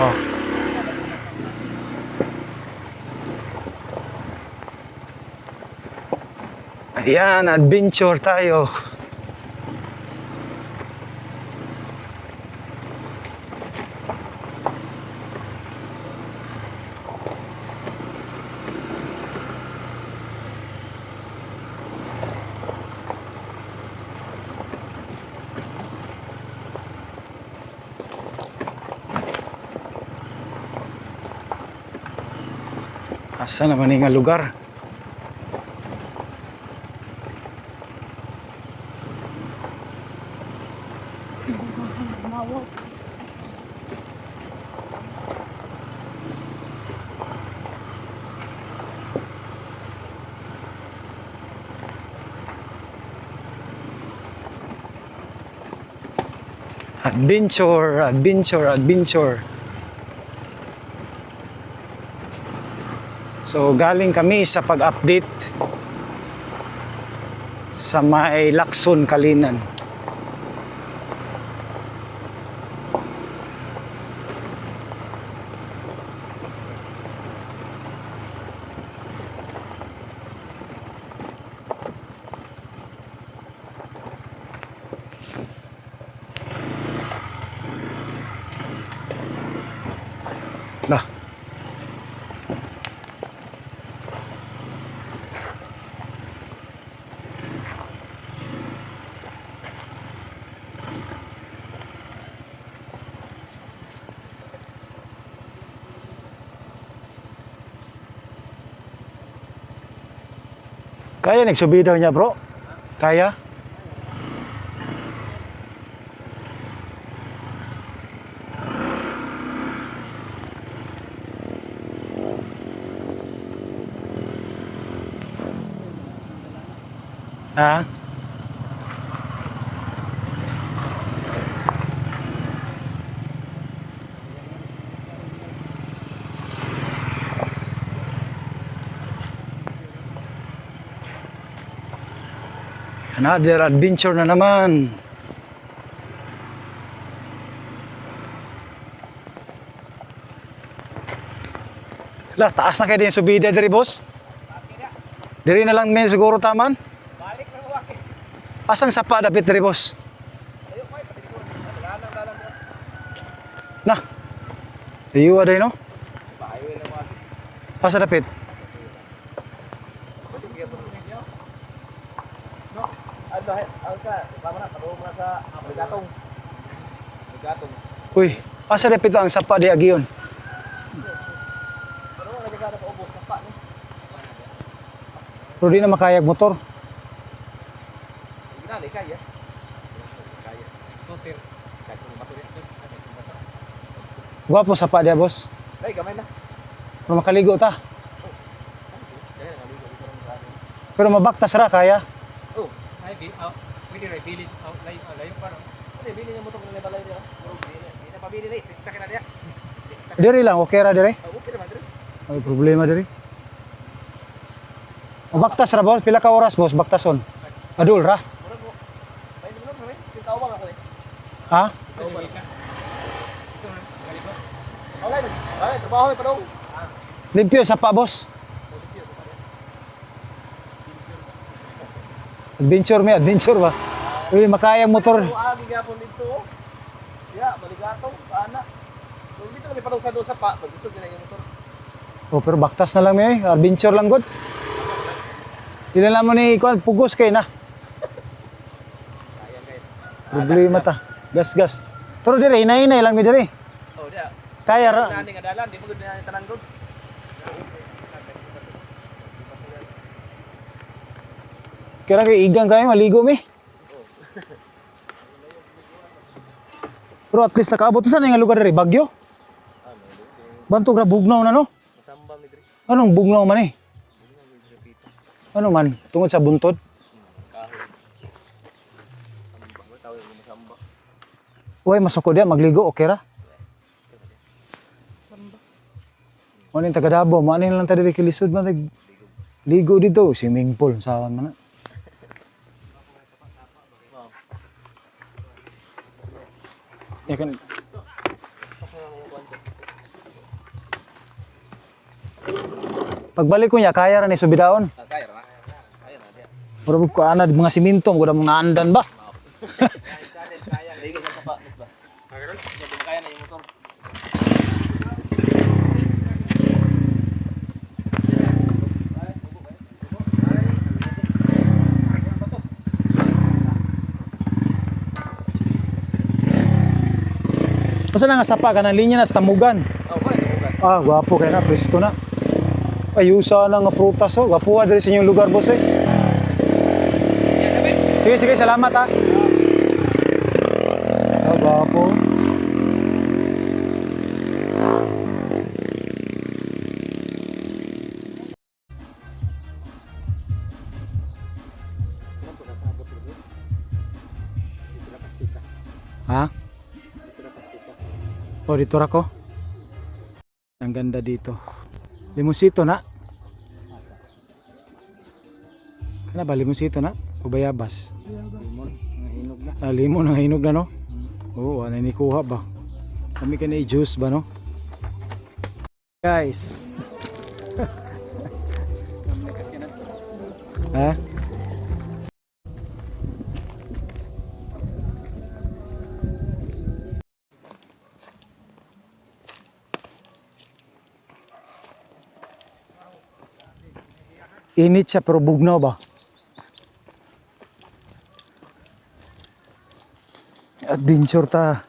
Oh. Ayan, adventure tayo. Asa naman nga lugar? Adventure, adventure, adventure. So galing kami sa pag-update sa may Lacson, Kalinan. Lah. Kaya nagsubida niya, bro? Kaya? Ha? Another adventure na naman. Lah, taas na kayo din subida diri, boss. Diri na lang may siguro taman. Balik lang waki. Asang sapa dapit diri, boss? Ayo kay patikon. Dalan. Nah. Iyo aday no? Bayo na waki. Asa dapit? No. Ano ka? Tama na patuo mo sa Apligatong. Apligatong. Uy, asa dapit ang sapa di agiyon? Pero wala ka na paubos sa pa ni. Pero di na makayag motor. Ginali kaya. Kaya. Scooter. Kaya kung bato rin sir. Gwapo sapa dia, boss. Dai gamay na. Pero makaligo ta. Dai maligo dito ron. Pero mabaktas ra kaya. Oh, ay pwede na bilid layo para. Pwede bilid mo to kung balay niya. Hindi na pabili na, check na dia. Diri lang okay ra diri. Okay naman dire. Ay problema diri. Mabaktas ra, boss. Pila ka oras, boss? Baktason. Adul ra. Murag mo. Ay mo naman eh. Tawag ako eh. Ha? Ay, trabaho pa daw. Limpyo sapa, boss. Adventure ba? Uy, makayang motor. Agi gyapon dito. Ya, baligatong ana. So dito kami padung sa doon sa pa, pag-isod na yung motor. Oh, pero baktas na lang may adventure lang god. Dili na mo ni kuan pugos kay na. Ayan guys. Problema ta. Gas. Pero dire hinay-hinay lang mi dire. Oh, dia. Kaya ra. Nani nga dalan, di mo gud na tanan gud. Kaya kay igang kayo maligo mi. Pero at least nakaabot sa nga lugar dire Bagyo. Bantog ra bugnaw na no. Masambang ni diri. Anong bugnaw man eh? Ano man tungod sa buntod? Kahoy. Sambang, tawag mo masambang. Uy, masoko dia magligo okay ra. Ano yung taga Davao, ano yung lang tayo kilisod man, ligo dito, swimming pool, sawan man na. Pagbalik ko niya, kaya ra ni subidaon. Kaya ra. Kaya na dia. Pero ko ana mga siminto, mo mo naandan ba? Kaya. Ligo sa pa, ba. Kaya kaya na yung motor. Basta na nga sapa ka ng linya na sa tamugan. Oh, pare tubugan. Ah, gwapo kay na, presko na. Ayusa na nga prutas oh. Gwapo diri sa inyong lugar boss eh. Sige, sige, salamat ha. Ah, gwapo. Ha? Oh, dito ra ko. Ang ganda dito. Limosito na. Kana ba limosito na? O bayabas? Limon, hinog na. Ah, limon ang hinog na no? Oo, ano ni kuha ba? Kami ka na i-juice ba no? Guys. Ha? Init siya pero bugnaw ba? Adventure ta.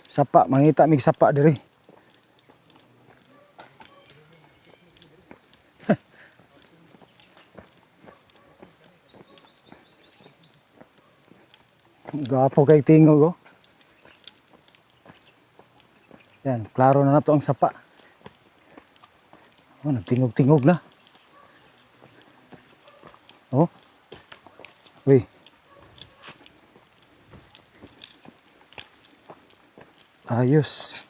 Sapa, mangita mig sapa diri. Gapo kay tingog oh. Yan, klaro na nato ang sapa. Oh, nagtingog-tingog na. Oh. Uy. Ayos.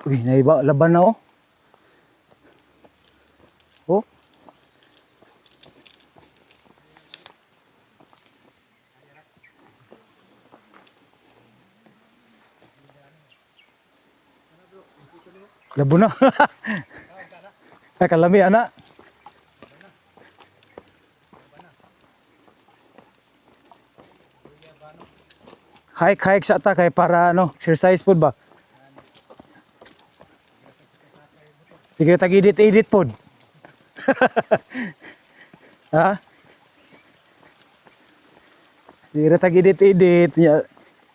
Uy, naiba laban na oh. Oh. Labo na. Ay, kalami, anak. Hike sa ta kay para ano, exercise pod ba? Sige, tag-edit pod. Ha? Sige, tag-edit.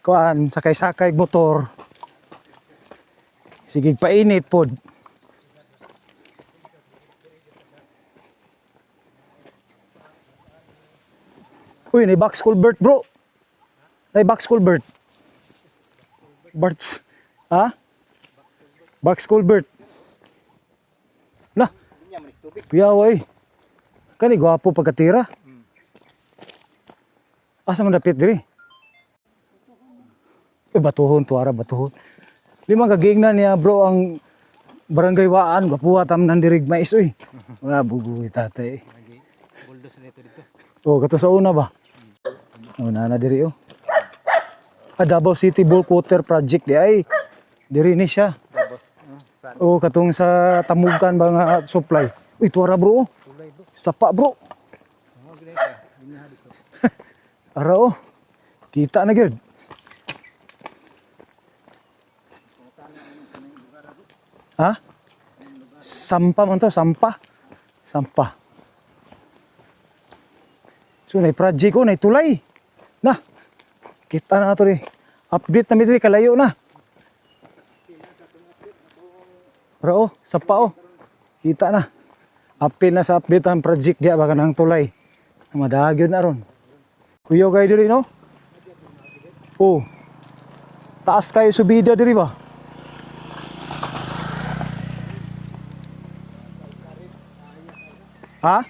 Kuan, sakay-sakay motor. Sige, painit pod. Uy, may box culvert bro. May box culvert. Bart. Ha? Box culvert. Lah. Kuya way. Kani gwapo pagkatira. Asa man dapit diri? Batuhon tuara batuhon. Lima kagingnan niya bro ang barangay Waan, gwapuha tam nandirig mais oy. Wala bugoy tatay. Buldos na dito. Oh, kato sa una ba? Oh, na diri oh. Davao City Bulk Water Project di ay. Diri ni siya. Oh, katong sa Tamugan ba nga supply. Uy, tuara bro. Sapa bro. Ara oh. Kita na gyud. Ha? Sampa man to, sampa. So, na-project ko, na-tulay. Na, kita na ito update na dito, kalayo na. Pero oh, sapa oh. Kita na. Apil na sa update ang project diya, baka nang tulay. Madagyo na ron. Kuya kayo diri, no? Oh. Taas kayo subida diri ba? Ha?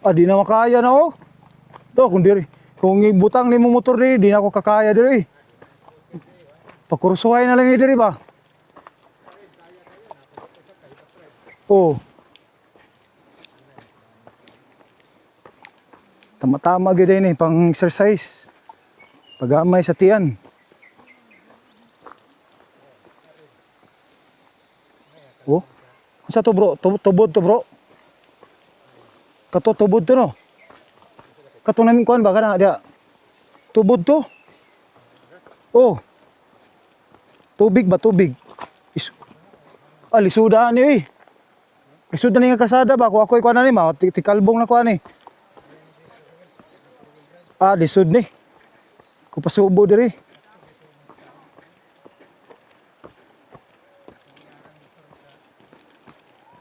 Ah, di na makaya na oh. To, kung ibutang ni mo motor diri, di na ako kakaya diri. Pakursuhay na lang ni diri ba? Oh. Tama-tama gyud ni pang exercise. Pagamay sa tiyan. Oh. Unsa to bro? Tubod to bro. Kato tubod to no. Kato namin kuan ba kana dia. Tubod to. Oh. Tubig ba tubig? Lisuda ni eh. Lisuda ni nga kasada ba? Kung ako'y kuha na ni ma, tikalbong na kuha ni. Lisod ni. Kung pasubo diri.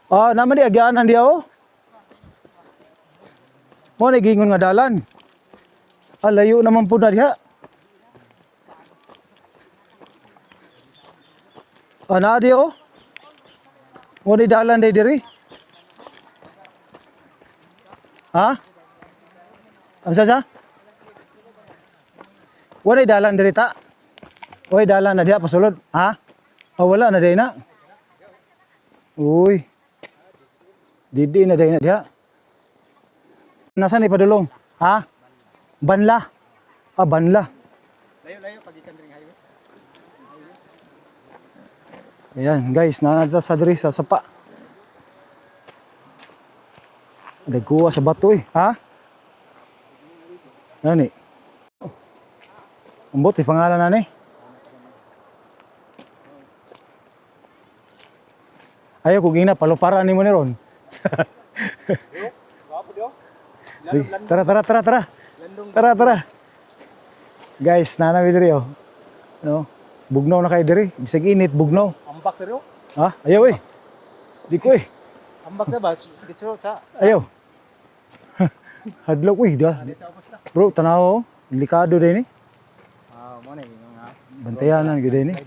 Naman di, agyaanan di ako. Mo na gingon nga dalan. Layo naman po na diha. Na di ako. Mo ni dalan day diri. Ha? Asa sa? Wala dalan diri ta. Oy dalan na diha pasulod. Ha? Wala na day na. Uy. Didi na day na diha. Nasaan ni padulong? Ha? Banla. Banla. Layo pagikan diri highway. Ayan, guys, nanata sa diri sa sapa. Nagkuha sa bato eh, ha? Nani? Umbot, pangalan na ni. Ayaw ko gina, paluparan ni mo ni Ron. Tara. Tara. Guys, nanawi diri oh. No? Bugnaw na kayo diri, bisag init, bugnaw. Ambak diri. Ha? Ayaw eh. Di ko eh. Ambak na ba? Dito sa. Ayaw. Hadlok eh, dah. Bro, tanaw oh. Delikado din eh. Mo na mga Bantayanan gyud din eh.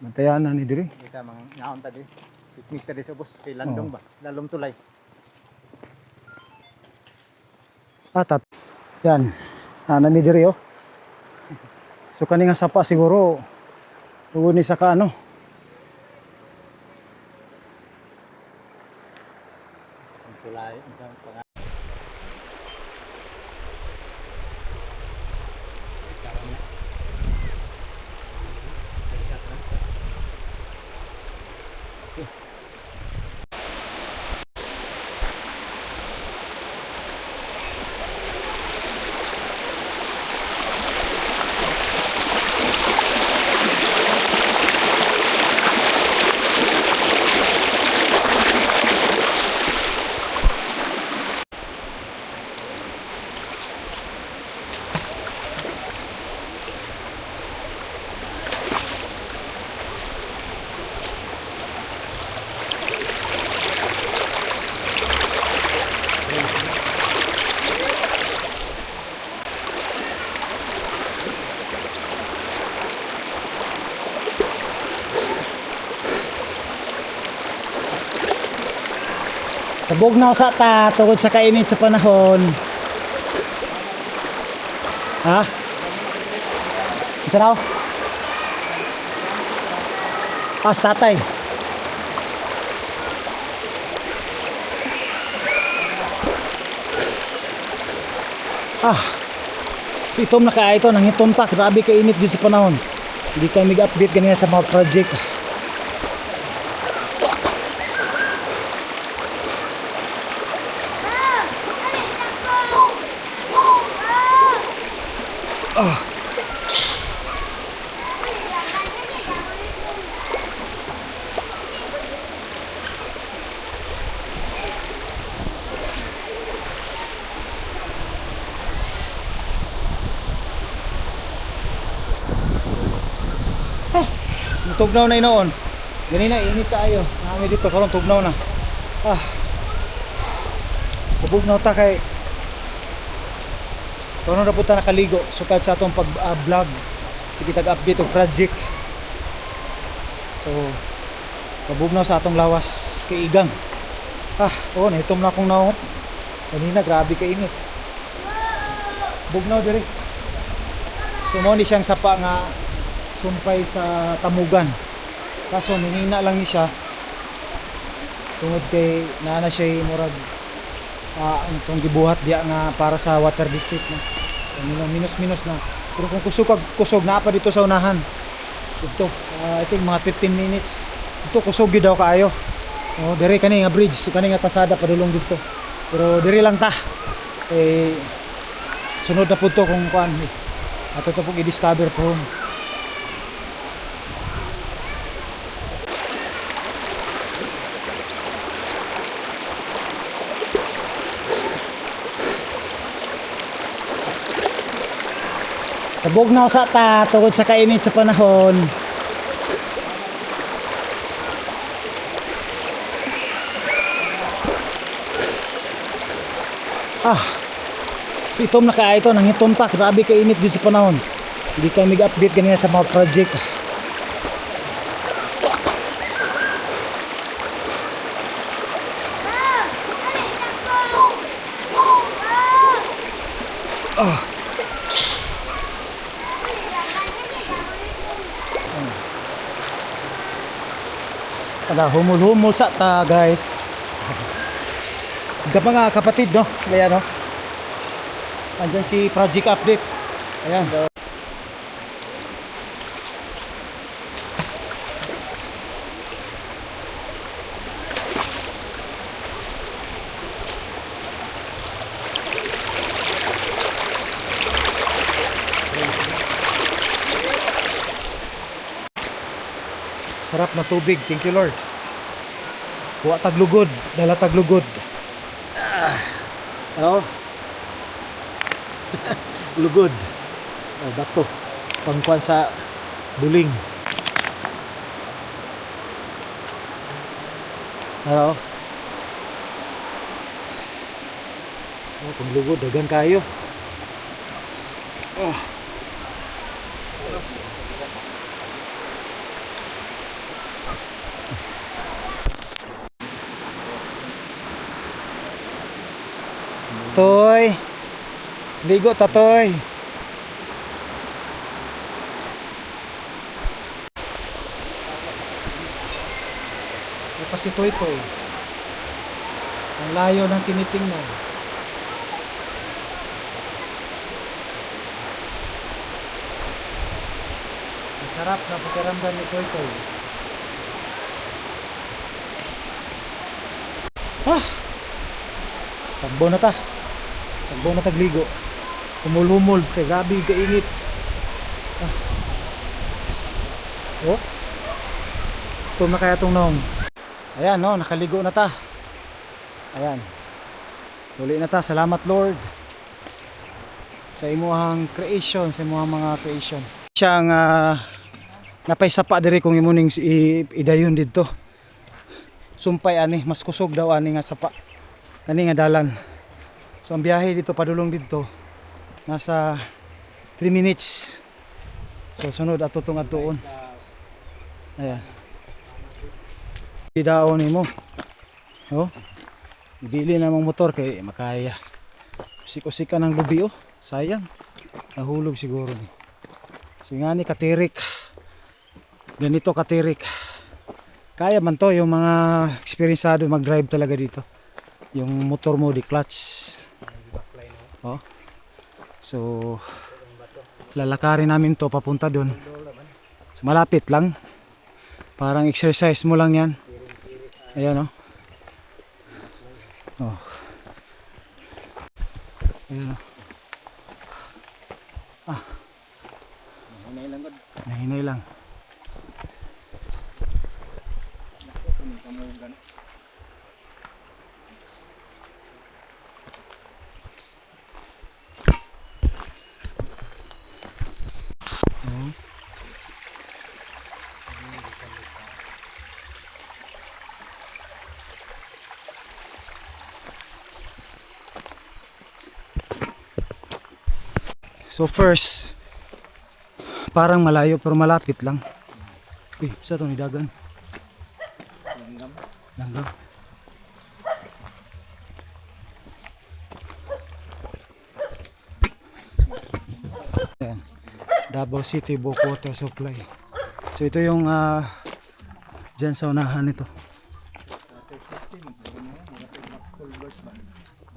Bantayanan ni diri. kita mga naon ta diri. Picnic ta diri sa bus kay landong ba? Lalom tulay. Tat. Yan. Nami diri oh. So kani nga sapa siguro tungod ni sa kaano. Tulay. Bugnaw sa ta tungod sa kainit sa panahon. Ha? Isa raw? Tatay. Itom na kaya ito, nangitom ta. Grabe kainit dito sa panahon. Hindi kami mag-update ganyan sa mga project. Tugnaw na inoon. Ganina init tayo. Nami dito karon tugnaw na. Bugnaw ta kay karon na puta nakaligo sukad sa atong pag-vlog. Sige tag-update og project. So kabugnaw sa atong lawas kay igang. Itom na akong naot. Ganina grabe ka init. Bugnaw diri. Tumo ni siyang sapa nga sumpay sa tamugan. Kaso ninina lang ni siya tungod kay naana siya murag itong gibuhat diya nga para sa water district na. Minus na. Pero kung kusog na pa dito sa unahan. Ito, I think mga 15 minutes. Ito kusog gyud daw kaayo. Oh, dire kani nga bridge, kani nga pasada padulong dito. Pero dire lang ta. Sunod na pud to kung kuan. Ato to pug i-discover po. Tabog na sa ta tungod sa kainit sa panahon. Itom na kaya ito, nangitom ta, grabe kainit din sa panahon. Hindi kami mag-update ganyan sa mga project. Kada humul-humul sa ta guys. Gapa nga kapatid no, kaya no. Andyan si project update. Ayan. Sarap na tubig, thank you Lord. Kuha taglugod, dala taglugod. Ano? Lugod. Bato. Pangkuan sa buling. Ano? Panglugod, dagan kayo. Toy. Ligo tatoy. May pa si Toy Toy. Ang layo ng tinitingnan. Ang sarap na pakiramdam ni Toy Toy. Tagbo na ta. Tagbo na tagligo. Humul-humul, grabe kainit. Oh. Ito na kaya itong nong. Ayan no, nakaligo na ta. Ayan. Uli na ta, salamat Lord. Sa imuhang creation, sa imuhang mga creation. Siyang napaysapa diri kung imuning idayon dito. Sumpay ani, mas kusog daw ani nga sapa. Kani nga dalan. So ang biyahe dito padulong dito nasa 3 minutes. So sunod ato tong atuon. Ayan. Idaon nimo. Oh. Ibili namang motor kay makaya. Sik-usika ng lubi oh. Sayang. Nahulog siguro ni. So nga ni katirik. Ganito katirik. Kaya man to yung mga eksperyensado mag-drive talaga dito. Yung motor mo di clutch. Oh. So lalakarin namin to papunta doon. So, malapit lang. Parang exercise mo lang yan. Ayan oh. Oh. Ayan oh. Nahinay lang. So first, parang malayo pero malapit lang. Sa itong nidagan. Langgam. Ayan. Davao City Bulk Water Supply. So ito yung dyan sa unahan nito.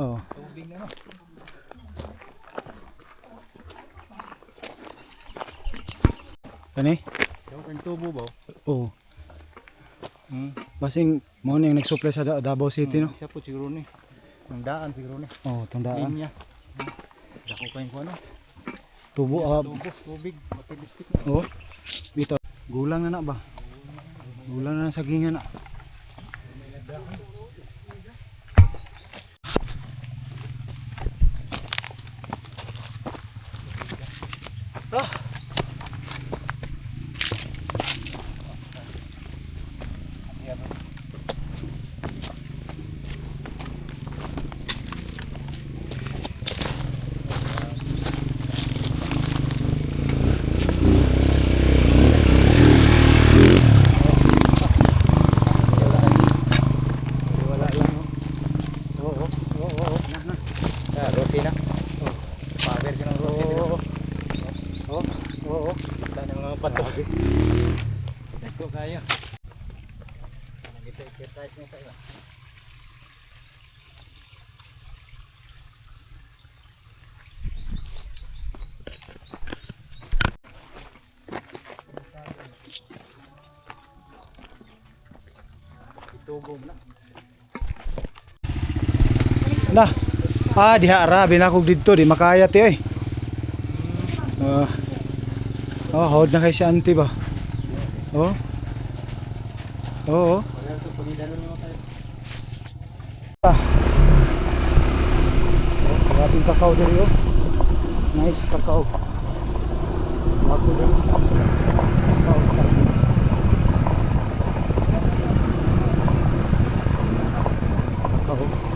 Oh. Tubig na no. Kani? Yung kang tubo ba? Oo. Basing mo na yung nag-supply sa Davao City, no? Isa po siguro ni. Ang daan siguro ni. Oo, tandaan. Linya. Dako kayo ko ano. Tubo, Tubo, tubig, matilistik na. Oo. Dito. Gulang na ba? Gulang na sagingan na. Wala lang, no? Oo. Rosi na. Power ka ng Rosi. Oo. Kita ng mga pato. Dito kaya. Nag-exercise na tayo. Itubog na. Nah. Diha ra binakog dito di makaya ti oy. Hold na kay si auntie ba. Oo. Wala ito, pagidalo niyo tayo. Grabe kakao diri oh. Nice kakao. Ako din. Kakao sa. Kakao.